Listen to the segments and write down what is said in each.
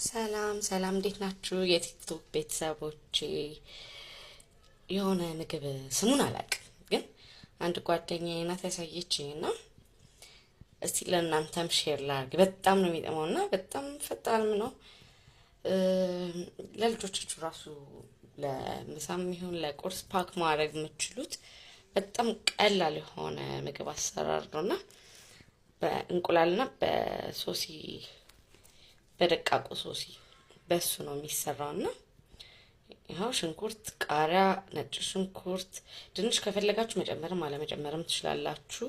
ሰላም ሰላም፣ እንዴት ናችሁ የቲክቶክ ቤተሰቦቼ? የሆነ ምግብ ስሙን አላውቅም፣ ግን አንድ ጓደኛዬ ናት ያሳየችኝ እና እስቲ ለእናንተም ሼር ላድርግ። በጣም ነው የሚጠማው እና በጣም ፈጣንም ነው። ለልጆቻችሁ ራሱ ለምሳም ይሁን ለቁርስ ፓክ ማድረግ የምትችሉት በጣም ቀላል የሆነ ምግብ አሰራር ነው እና በእንቁላልና በሶሲ በደቃቁ ሶሲ በሱ ነው የሚሰራው እና ይኸው ሽንኩርት፣ ቃሪያ፣ ነጭ ሽንኩርት፣ ድንች ከፈለጋችሁ መጨመርም አለመጨመርም ትችላላችሁ።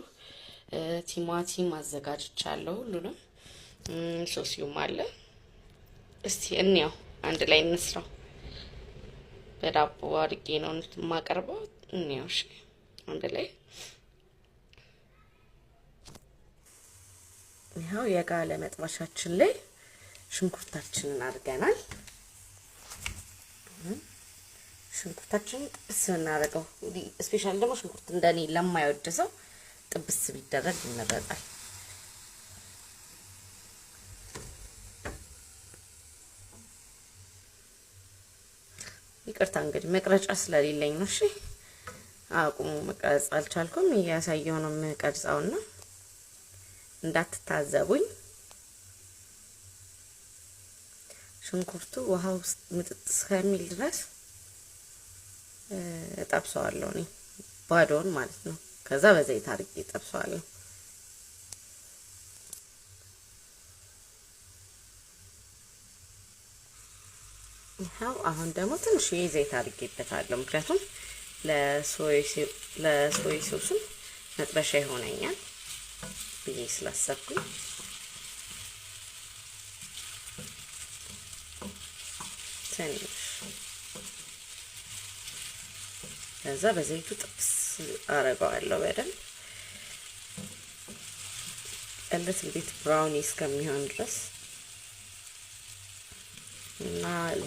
ቲማቲም አዘጋጅቻለሁ ሁሉንም። ሶሲውም አለ። እስቲ እንየው፣ አንድ ላይ እንስራው። በዳቦ አድርጌ ነው የማቀርበው። እንየው እሺ፣ አንድ ላይ ይኸው የጋለ መጥበሻችን ላይ ሽንኩርታችንን አድርገናል። ሽንኩርታችንን ጥብስ እናደርገው። ስፔሻሊ ደግሞ ሽንኩርት እንደኔ ለማይወድ ሰው ጥብስ ቢደረግ ይመረጣል። ይቅርታ እንግዲህ መቅረጫ ስለሌለኝ ነው። እሺ አቁሙ፣ መቅረጽ አልቻልኩም። እያሳየው ነው የምቀርጸውና እንዳትታዘቡኝ። ሽንኩርቱ ውሃ ውስጥ ምጥጥ እስከሚል ድረስ እጠብሰዋለሁ እኔ ባዶውን ማለት ነው። ከዛ በዘይት አድርጌ እጠብሰዋለሁ። ይኸው አሁን ደግሞ ትንሽ ዘይት አድርጌበታለሁ፣ ምክንያቱም ለሶይ ሶስም መጥበሻ ይሆነኛል ብዬ ስላሰብኩኝ። ትንሽ ከዛ በዘይቱ ጥብስ አረጋዋለሁ በደንብ እልት ቤት ብራውኒ እስከሚሆን ድረስ እና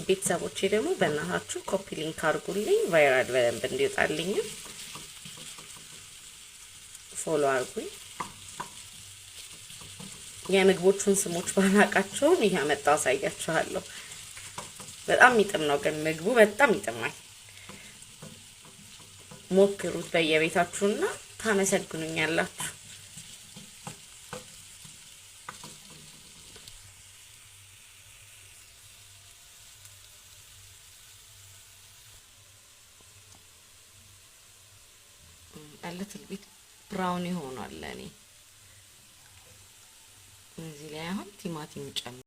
ቤተሰቦቼ ደግሞ በእናታችሁ ኮፒ ሊንክ አድርጉልኝ፣ ቫይራል በደንብ እንዲወጣልኝ ፎሎ አድርጉኝ። የምግቦቹን ስሞች ባላቃቸውም ይሄ አመጣው አሳያችኋለሁ። በጣም የሚጥም ነው ግን ምግቡ በጣም ይጥማል። ሞክሩት በየቤታችሁና ታመሰግኑኛላችሁ። አለትል ቤት ብራውን ይሆናል። ለኔ እዚህ ላይ አሁን ቲማቲም ጨምር